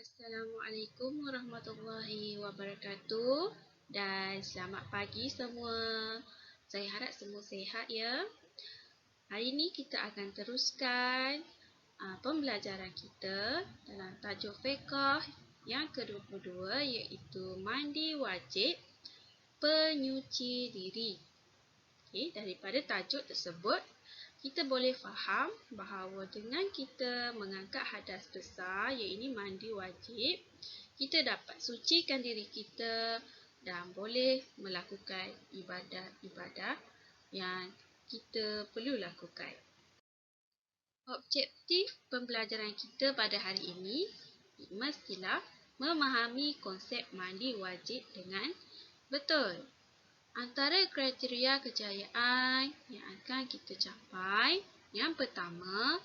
Assalamualaikum warahmatullahi wabarakatuh dan selamat pagi semua. Saya harap semua sihat ya. Hari ini kita akan teruskan pembelajaran kita dalam tajuk fiqh yang ke-22 iaitu mandi wajib penyuci diri. Okey, daripada tajuk tersebut kita boleh faham bahawa dengan kita mengangkat hadas besar, iaitu mandi wajib, kita dapat sucikan diri kita dan boleh melakukan ibadah-ibadah yang kita perlu lakukan. Objektif pembelajaran kita pada hari ini mestilah memahami konsep mandi wajib dengan betul. Antara kriteria kejayaan yang akan kita capai, yang pertama,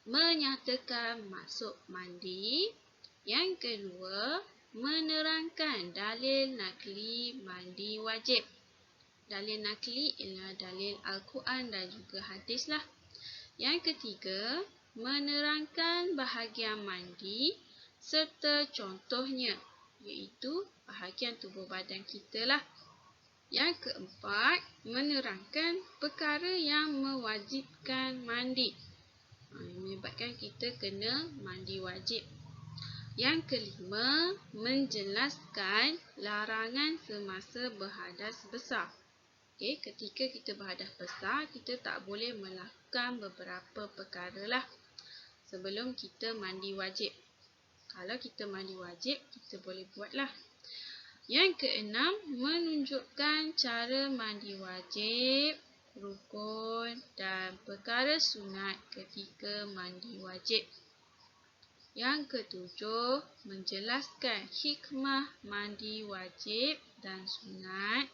menyatakan maksud mandi. Yang kedua, menerangkan dalil nakli mandi wajib. Dalil nakli ialah dalil Al-Quran dan juga hadis lah. Yang ketiga, menerangkan bahagian mandi serta contohnya, iaitu bahagian tubuh badan kita lah. Yang keempat, menerangkan perkara yang mewajibkan mandi. Menyebabkan kita kena mandi wajib. Yang kelima, menjelaskan larangan semasa berhadas besar. Okay, ketika kita berhadas besar, kita tak boleh melakukan beberapa perkara lah sebelum kita mandi wajib. Kalau kita mandi wajib, kita boleh buatlah. Yang keenam, menunjukkan cara mandi wajib, rukun dan perkara sunat ketika mandi wajib. Yang ketujuh, menjelaskan hikmah mandi wajib dan sunat.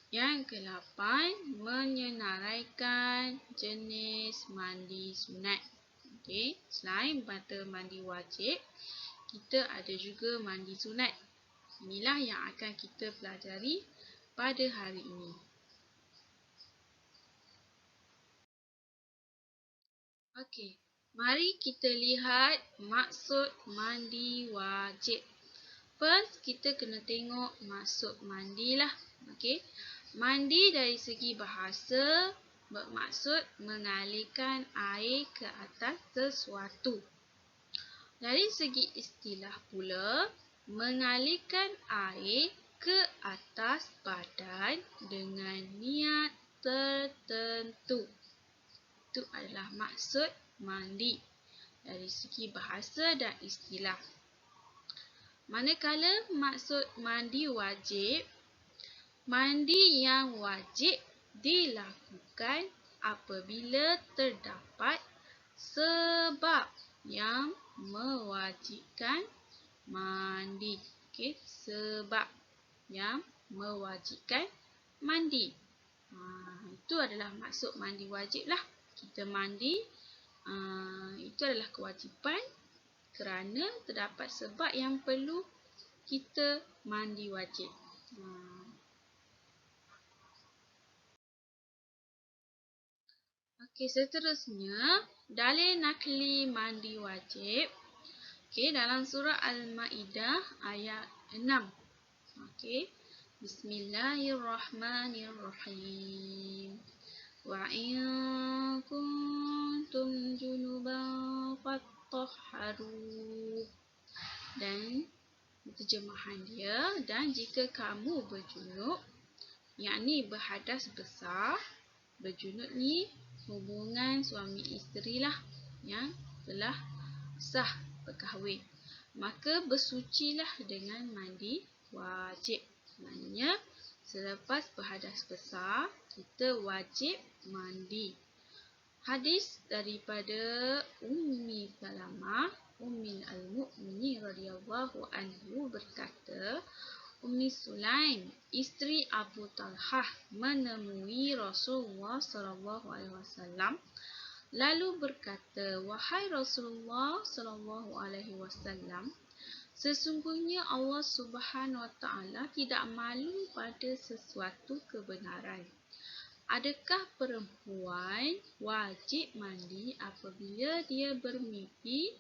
Yang kelapan, menyenaraikan jenis mandi sunat. Okay. Selain mandi wajib, kita ada juga mandi sunat. Inilah yang akan kita pelajari pada hari ini. Okey, mari kita lihat maksud mandi wajib. First, kita kena tengok maksud mandi lah. Okey, mandi dari segi bahasa bermaksud mengalirkan air ke atas sesuatu. Dari segi istilah pula, mengalirkan air ke atas badan dengan niat tertentu. Itu adalah maksud mandi dari segi bahasa dan istilah. Manakala maksud mandi wajib, mandi yang wajib dilakukan apabila terdapat sebab yang mewajibkan mandi. Okey, sebab yang mewajibkan mandi. Itu adalah maksud mandi wajib lah. Kita mandi, itu adalah kewajipan kerana terdapat sebab yang perlu kita mandi wajib. Okey, seterusnya, dalil nakli mandi wajib. Okey, dalam surah Al-Ma'idah ayat 6. Okey, Bismillahirrahmanirrahim. Wa in kuntum junuban fattahharu. Dan terjemahan dia, dan jika kamu berjunub, yakni berhadas besar. Berjunub ni hubungan suami isteri lah yang telah sah berkahwin. Maka bersucilah dengan mandi wajib. Maknanya selepas berhadas besar, kita wajib mandi. Hadis daripada Ummi Salamah, Ummil Al-Mu'minin radhiyallahu anhu berkata, Ummi Sulaim, isteri Abu Talhah, menemui Rasulullah SAW lalu berkata, wahai Rasulullah SAW, sesungguhnya Allah Subhanahu Wa Taala tidak malu pada sesuatu kebenaran. Adakah perempuan wajib mandi apabila dia bermimpi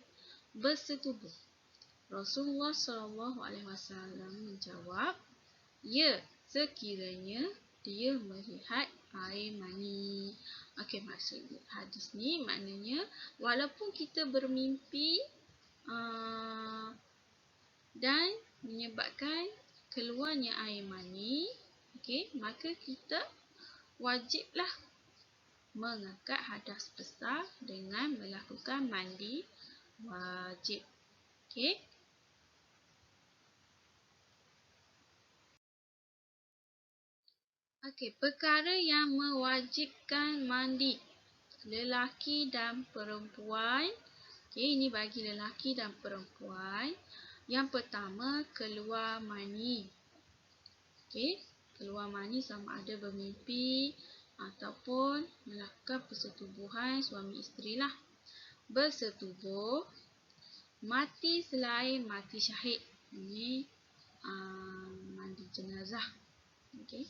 bersetubuh? Rasulullah SAW menjawab, ya, sekiranya dia melihat air mani. Okey, maksud hadis ni maknanya walaupun kita bermimpi dan menyebabkan keluarnya air mani, okey, maka kita wajiblah mengangkat hadas besar dengan melakukan mandi wajib. Okey. Okey, perkara yang mewajibkan mandi lelaki dan perempuan. Okey, ini bagi lelaki dan perempuan. Yang pertama, keluar mani. Okey, keluar mani sama ada bermimpi ataupun melakukan persetubuhan suami isteri lah. Bersetubuh, mati selain mati syahid. Ini mandi jenazah. Okey,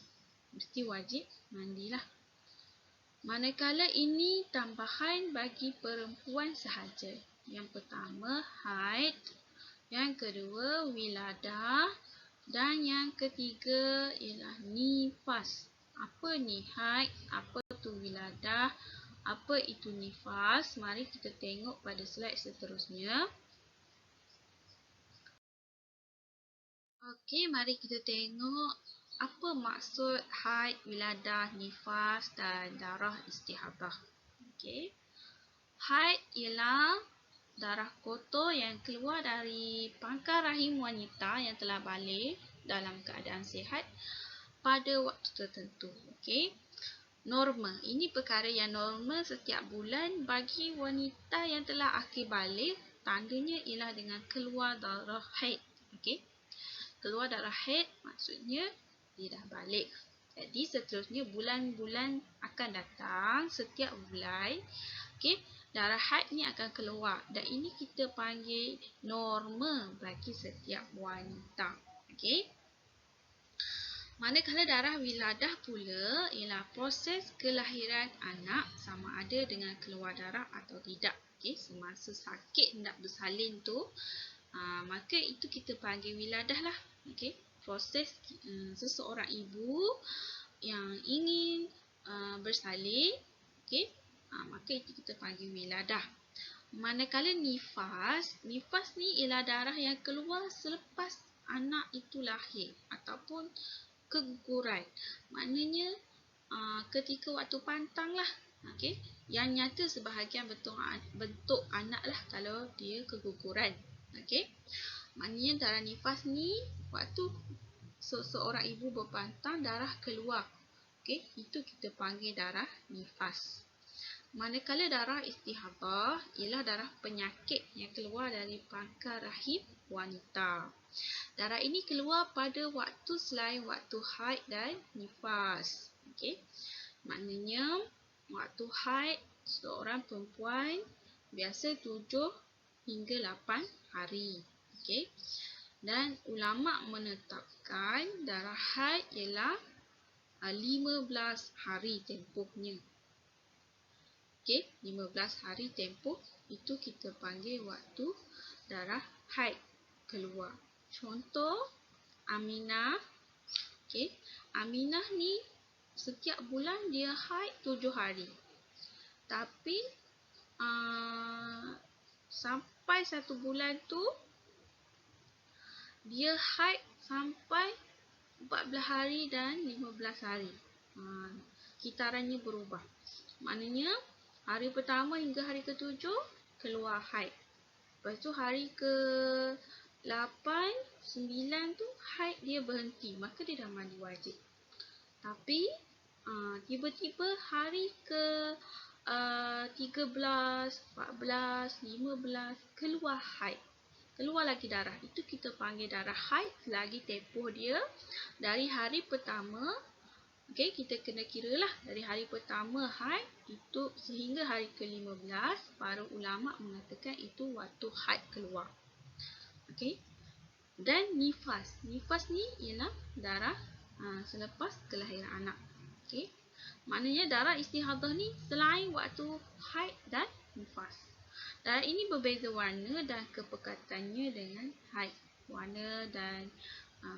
mesti wajib mandilah. Manakala ini tambahan bagi perempuan sahaja. Yang pertama, haid. Yang kedua, wiladah. Dan yang ketiga ialah nifas. Apa ni haid? Apa tu wiladah? Apa itu nifas? Mari kita tengok pada slide seterusnya. Okey, mari kita tengok apa maksud haid, wiladah, nifas dan darah istihadah. Okey. Haid ialah darah kotor yang keluar dari pangkal rahim wanita yang telah balik dalam keadaan sihat pada waktu tertentu. Okey. Normal. Ini perkara yang normal setiap bulan bagi wanita yang telah akhir balik. Tandanya ialah dengan keluar darah haid. Okey. Keluar darah haid maksudnya dia dah balik. Jadi seterusnya bulan-bulan akan datang, setiap bulan, okey, darah haid ni akan keluar dan ini kita panggil normal bagi setiap wanita. Okey. Manakala darah wiladah pula ialah proses kelahiran anak sama ada dengan keluar darah atau tidak. Okey, semasa sakit hendak bersalin tu, maka itu kita panggil wiladah lah. Okey, proses seseorang ibu yang ingin bersalin, okey, maka itu kita panggil wiladah. Manakala nifas ni ialah darah yang keluar selepas anak itu lahir ataupun keguguran. Maknanya ketika waktu pantang lah. Okey, yang nyata sebahagian bentuk anak lah kalau dia keguguran. Okey. Maknanya darah nifas ni waktu seorang ibu berpantang darah keluar. Okey, itu kita panggil darah nifas. Manakala darah istihadah ialah darah penyakit yang keluar dari pangkal rahim wanita. Darah ini keluar pada waktu selain waktu haid dan nifas. Okey. Maknanya waktu haid seorang perempuan biasa 7 hingga 8 hari. Okey. Dan ulama menetapkan darah haid ialah 15 hari tempohnya. Okey, 15 hari tempoh itu kita panggil waktu darah haid keluar. Contoh Aminah. Okey, Aminah ni setiap bulan dia haid 7 hari. Tapi sampai 1 bulan tu dia haid sampai 14 hari dan 15 hari. Kitarannya berubah. Maknanya hari pertama hingga hari ke-7 keluar haid. Lepas tu hari ke-8, 9 tu haid dia berhenti. Maka dia dah mandi wajib. Tapi tiba-tiba hari ke-13, 14, 15 keluar haid. Keluar lagi darah. Itu kita panggil darah haid selagi tempoh dia dari hari pertama. Okey, kita kena kiralah dari hari pertama haid itu sehingga hari ke-15, para ulama mengatakan itu waktu haid keluar. Okey. Dan nifas. Nifas ni ialah darah selepas kelahiran anak. Okey. Maknanya darah istihadah ni selain waktu haid dan nifas. Darah ini berbeza warna dan kepekatannya dengan haid. Warna dan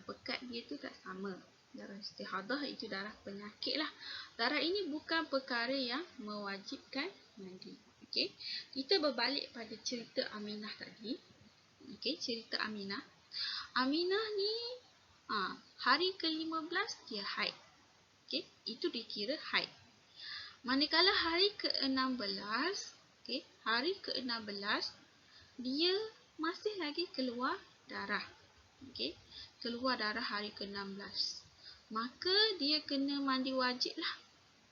pekat dia tu tak sama. Darah istihadah itu darah penyakit lah. Darah ini bukan perkara yang mewajibkan mandi. Okey, kita berbalik pada cerita Aminah tadi. Okey, cerita Aminah. Aminah ni hari ke-15 dia haid. Okey, itu dikira haid. Manakala hari ke-16, okey, hari ke-16 dia masih lagi keluar darah. Okey, keluar darah hari ke-16. Maka dia kena mandi wajib lah.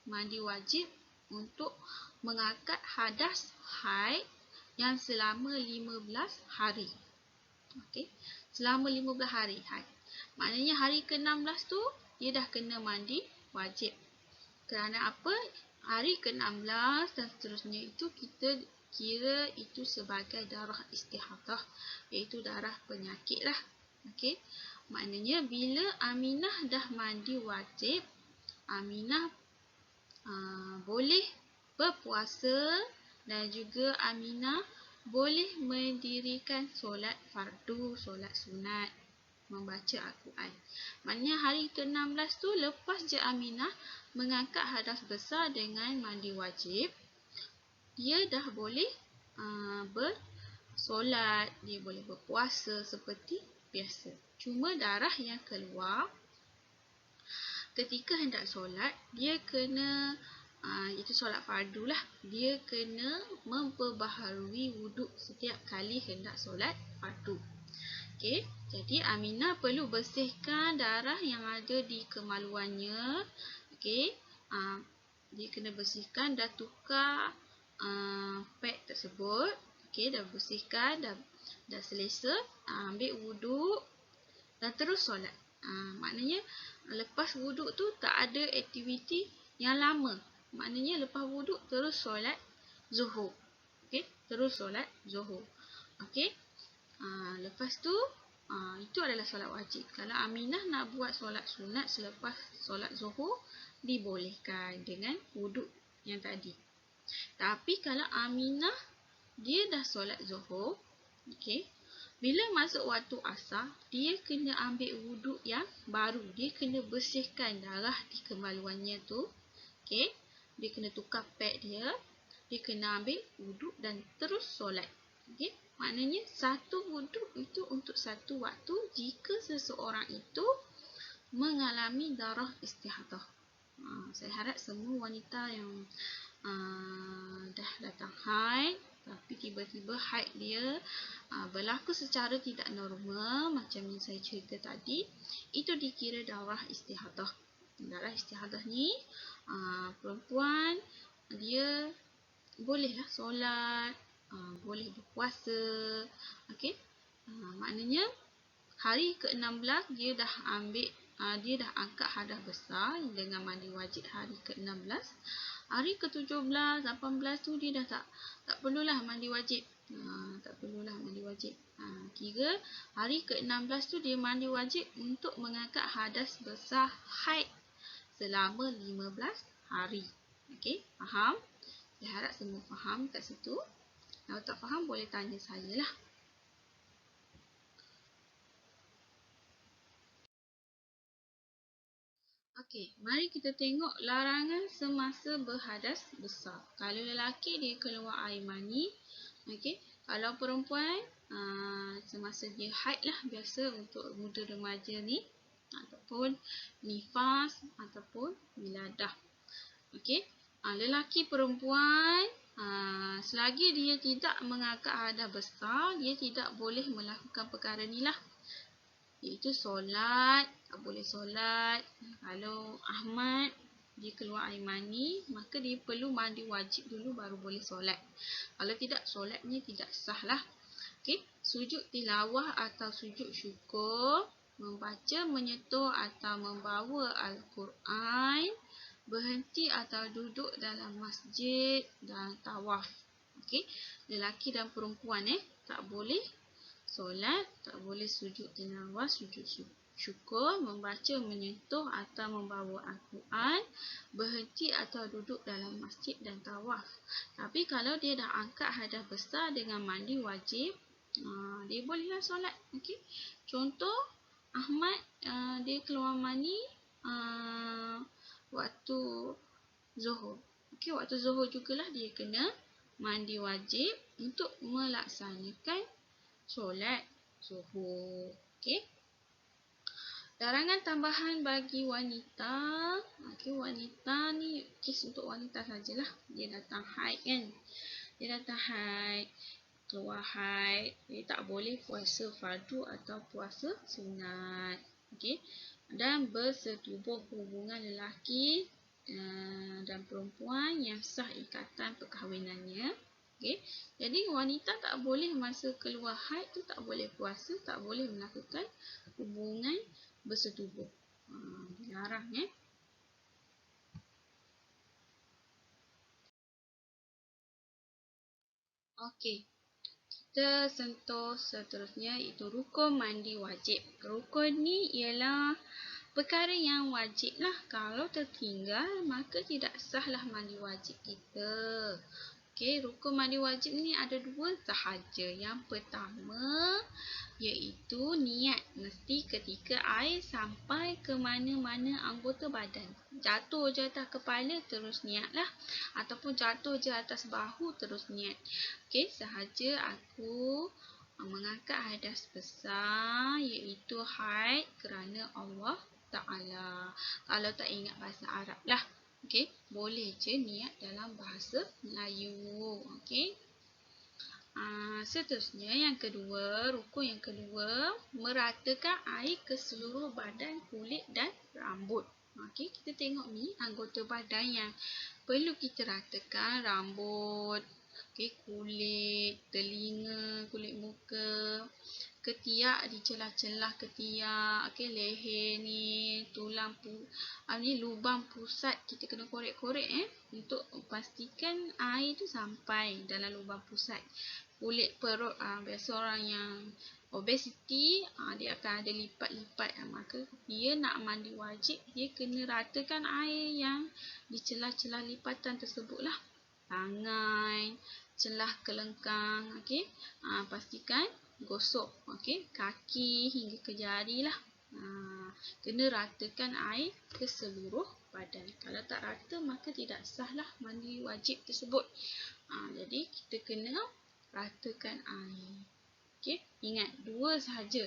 Mandi wajib untuk mengangkat hadas haid yang selama 15 hari. Okey, selama 15 hari haid. Maknanya hari ke-16 tu dia dah kena mandi wajib. Kerana apa? Hari ke-16 dan seterusnya itu kita kira itu sebagai darah istihadah, iaitu darah penyakit lah. Okey, maknanya bila Aminah dah mandi wajib, Aminah boleh berpuasa dan juga Aminah boleh mendirikan solat fardu, solat sunat, membaca Al-Quran. Maknanya hari ke-16 tu lepas je Aminah mengangkat hadas besar dengan mandi wajib, dia dah boleh bersolat, dia boleh berpuasa seperti biasa. Cuma darah yang keluar ketika hendak solat, dia kena itu solat fardu lah, dia kena memperbaharui wuduk setiap kali hendak solat fardu. Okey, jadi Aminah perlu bersihkan darah yang ada di kemaluannya. Okey, dia kena bersihkan dan tukar pad tersebut. Okey, dah bersihkan, dah selesa, ambil wuduk dan terus solat. Maknanya lepas wuduk tu tak ada aktiviti yang lama. Maknanya lepas wuduk terus solat zuhur. Okey, terus solat zuhur. Okey. Lepas tu itu adalah solat wajib. Kalau Aminah nak buat solat sunat selepas solat zuhur, dibolehkan dengan wuduk yang tadi. Tapi kalau Aminah dia dah solat zuhur, okey, bila masuk waktu asar, dia kena ambil wuduk yang baru. Dia kena bersihkan darah di kemaluannya tu. Okey, dia kena tukar pad dia. Dia kena ambil wuduk dan terus solat. Okey, maknanya satu wuduk itu untuk satu waktu jika seseorang itu mengalami darah istihadah. Saya harap semua wanita yang dah datang haid tapi tiba-tiba haid dia berlaku secara tidak normal macam yang saya cerita tadi, itu dikira darah istihadah. Darah istihadah ni perempuan dia bolehlah solat, boleh berpuasa. Okey, maknanya hari ke-16 dia dah dia dah angkat hadas besar dengan mandi wajib hari ke-16. Hari ke-17, 18 tu dia dah tak perlulah mandi wajib. Tak perlulah mandi wajib. Kira hari ke-16 tu dia mandi wajib untuk mengangkat hadas besar haid selama 15 hari. Okey, faham? Saya harap semua faham kat situ. Kalau tak faham boleh tanya saya lah. Okey, mari kita tengok larangan semasa berhadas besar. Kalau lelaki dia keluar air mani, okey. Kalau perempuan semasa dia haid lah, biasa untuk muda remaja ni, ataupun nifas ataupun wiladah. Okey, lelaki perempuan selagi dia tidak mengangkat hadas besar, dia tidak boleh melakukan perkara ni lah, iaitu solat. Tak boleh solat. Kalau Ahmad dia keluar air mani, maka dia perlu mandi wajib dulu baru boleh solat. Kalau tidak, solatnya tidak sah lah. Okey, sujud tilawah atau sujud syukur, membaca, menyentuh atau membawa Al-Quran, berhenti atau duduk dalam masjid dan tawaf. Okey, lelaki dan perempuan tak boleh solat, tak boleh sujud tilawah, sujud syukur, membaca, menyentuh atau membawa Al-Quran, berhenti atau duduk dalam masjid dan tawaf. Tapi kalau dia dah angkat hadas besar dengan mandi wajib, dia bolehlah solat. Okey. Contoh Ahmad, dia keluar mandi waktu Zuhur. Okey, waktu Zuhur jugalah dia kena mandi wajib untuk melaksanakan solat Zuhur. Okey. Larangan tambahan bagi wanita. Okey, wanita ni kes untuk wanita sajalah. Dia datang haid kan. Dia datang haid, keluar haid. Dia tak boleh puasa fardu atau puasa sunat. Okey. Dan bersetubuh hubungan lelaki dan perempuan yang sah ikatan perkahwinannya. Okey. Jadi wanita tak boleh masa keluar haid tu tak boleh puasa, tak boleh melakukan hubungan bersetubuh. Dilarang Okey. Kita sentuh seterusnya iaitu rukun mandi wajib. Rukun ni ialah perkara yang wajib lah. Kalau tertinggal maka tidak sahlah mandi wajib kita. Okey, rukun mandi wajib ni ada dua sahaja. Yang pertama iaitu niat. Mesti ketika air sampai ke mana-mana anggota badan. Jatuh je atas kepala terus niat lah. Ataupun jatuh je atas bahu terus niat. Okey, sahaja aku mengangkat hadas besar iaitu haid kerana Allah Ta'ala. Kalau tak ingat bahasa Arab lah. Okey, boleh je niat dalam bahasa Melayu. Okey. Seterusnya yang kedua, rukun yang kedua, meratakan air ke seluruh badan, kulit dan rambut. Okey, kita tengok ni anggota badan yang perlu kita ratakan, rambut, okey, kulit, telinga, kulit muka, ketiak di celah-celah ketiak, okey, leher ni, tulang ni lubang pusat kita kena korek-korek untuk pastikan air tu sampai dalam lubang pusat. Kulit perut, biasa orang yang obesiti, dia akan ada lipat-lipat, maka dia nak mandi wajib, dia kena ratakan air yang di celah-celah lipatan tersebutlah. Tangan, celah kelengkang, okey. Pastikan gosok, okey, kaki hingga ke jari lah. Kena ratakan air ke seluruh badan. Kalau tak rata maka tidak sahlah mandi wajib tersebut. Jadi kita kena ratakan air. Okey, ingat dua sahaja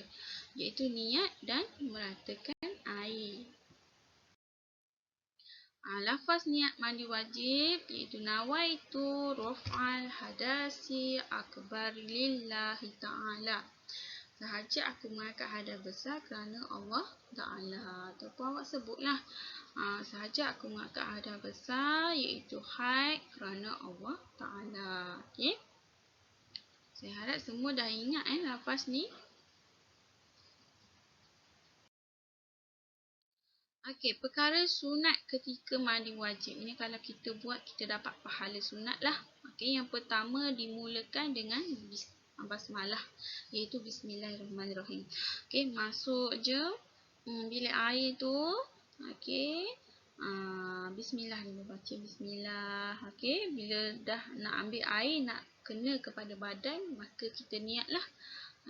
iaitu niat dan meratakan air. Lafaz niat mandi wajib iaitu nawaitu raf'al hadasi akbar lillahi ta'ala. Sahaja aku mengangkat hadas besar kerana Allah Ta'ala. Ataupun awak sebutlah. Sahaja aku mengangkat hadas besar iaitu haid kerana Allah Ta'ala. Okey. Saya harap semua dah ingat lafaz ni. Okey, perkara sunat ketika mandi wajib ni kalau kita buat kita dapat pahala sunat lah. Okey, yang pertama dimulakan dengan basmalah iaitu bismillahirrahmanirrahim. Okey, masuk je bilik air tu. Okey. Bismillah dulu, baca bismillah. Okey, bila dah nak ambil air nak kena kepada badan maka kita niatlah.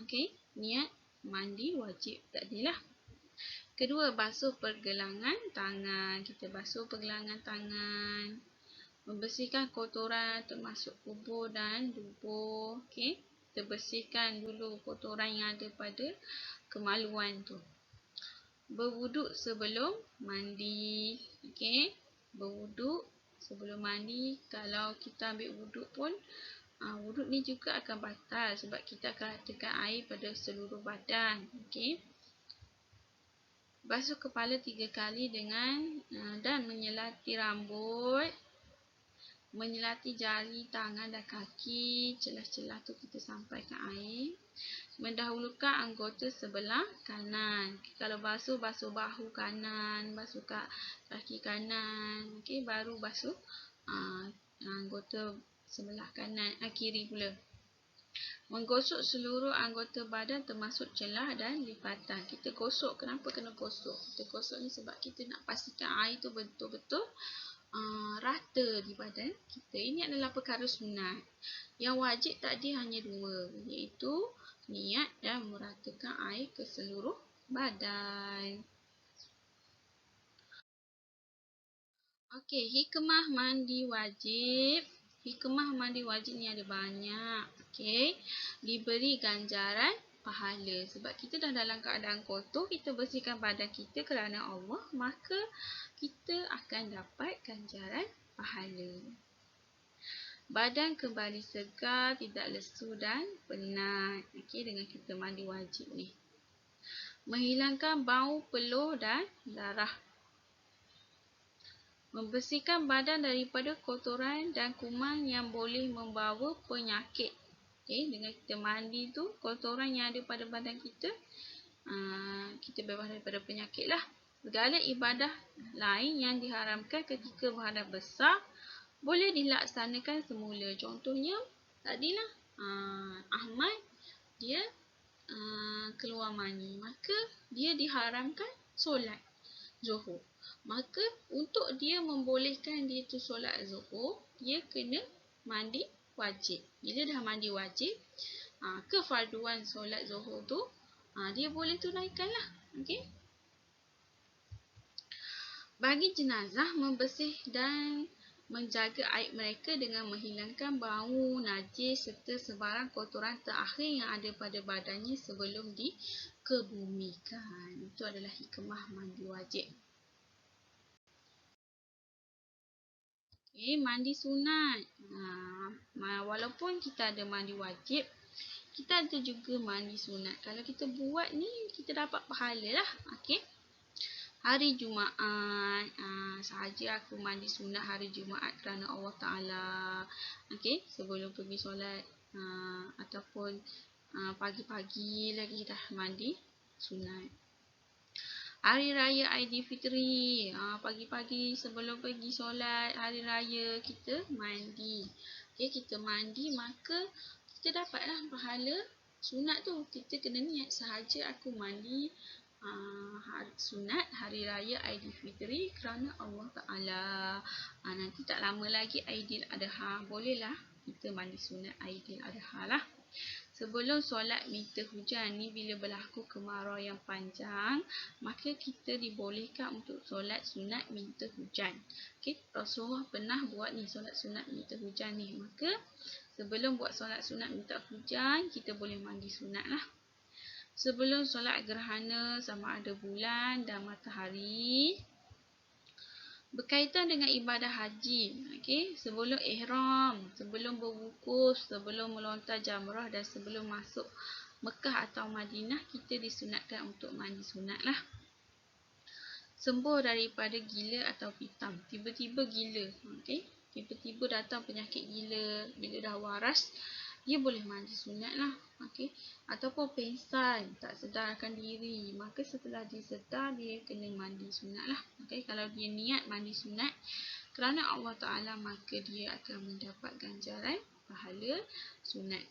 Okey, niat mandi wajib tadilah. Kedua, basuh pergelangan tangan. Kita basuh pergelangan tangan. Membersihkan kotoran termasuk kubur dan dubur. Okey. Kita bersihkan dulu kotoran yang ada pada kemaluan tu. Berwuduk sebelum mandi. Okey. Berwuduk sebelum mandi. Kalau kita ambil wuduk pun, wuduk ni juga akan batal sebab kita akan ratakan air pada seluruh badan. Okey. Basuh kepala 3 kali dan menyelati rambut, menyelati jari, tangan dan kaki. Celah-celah tu kita sampaikan air. Mendahulukan anggota sebelah kanan. Kalau basuh bahu kanan, basuh kaki kanan. Okey, baru basuh anggota sebelah kanan, kiri pula. Menggosok seluruh anggota badan termasuk celah dan lipatan. Kita gosok. Kenapa kena gosok? Kita gosok ni sebab kita nak pastikan air tu betul-betul rata di badan kita. Ini adalah perkara sunat. Yang wajib tadi hanya 2, iaitu niat dan meratakan air ke seluruh badan. Okey, hikmah mandi wajib. Hikmah mandi wajib ni ada banyak. Okey, diberi ganjaran pahala. Sebab kita dah dalam keadaan kotor, kita bersihkan badan kita kerana Allah, maka kita akan dapat ganjaran pahala. Badan kembali segar, tidak lesu dan penat. Okey, dengan kita mandi wajib ni. Menghilangkan bau, peluh dan darah. Membersihkan badan daripada kotoran dan kuman yang boleh membawa penyakit. Okay, dengan kita mandi tu, kotoran yang ada pada badan kita, kita bebas daripada penyakit lah. Segala ibadah lain yang diharamkan ketika berhadas besar boleh dilaksanakan semula. Contohnya, tadilah Ahmad, dia keluar mani. Maka, dia diharamkan solat Zuhur. Maka untuk dia membolehkan dia tu solat Zuhur, dia kena mandi wajib. Bila dah mandi wajib, kefarduan solat Zuhur tu dia boleh tunaikan lah. Okay? Bagi jenazah, membersih dan menjaga aib mereka dengan menghilangkan bau, najis serta sebarang kotoran terakhir yang ada pada badannya sebelum dikebumikan. Itu adalah hikmah mandi wajib. Mandi sunat. Walaupun kita ada mandi wajib, kita ada juga mandi sunat. Kalau kita buat ni, kita dapat pahala lah. Okay? Hari Jumaat, sahaja aku mandi sunat hari Jumaat kerana Allah Ta'ala. Okay? Sebelum pergi solat, ataupun pagi-pagi lagi dah mandi sunat. Hari Raya Aidilfitri, pagi-pagi sebelum pergi solat hari raya, kita mandi. Okay, kita mandi, maka kita dapatlah pahala sunat tu. Kita kena niat, sahaja aku mandi sunat hari Raya Aidilfitri kerana Allah Ta'ala. Nanti tak lama lagi Aidil Adha. Bolehlah kita mandi sunat Aidil Adha lah. Sebelum solat minta hujan ni, bila berlaku kemarau yang panjang, maka kita dibolehkan untuk solat sunat minta hujan. Okay? Rasulullah pernah buat ni, solat sunat minta hujan ni. Maka sebelum buat solat sunat minta hujan, kita boleh mandi sunat lah. Sebelum solat gerhana sama ada bulan dan matahari, berkaitan dengan ibadah haji, okay? Sebelum ihram, sebelum berwukuf, sebelum melontar jamrah dan sebelum masuk Mekah atau Madinah, kita disunatkan untuk mandi sunat lah. Sembuh daripada gila atau pitam. Tiba-tiba gila, okay? Tiba-tiba datang penyakit gila, bila dah waras, dia boleh mandi sunat lah. Okay? Ataupun pengsan, tak sedarkan diri, maka setelah dia sedar, dia kena mandi sunat lah. Okay? Kalau dia niat mandi sunat kerana Allah Ta'ala, maka dia akan mendapat ganjaran pahala sunat.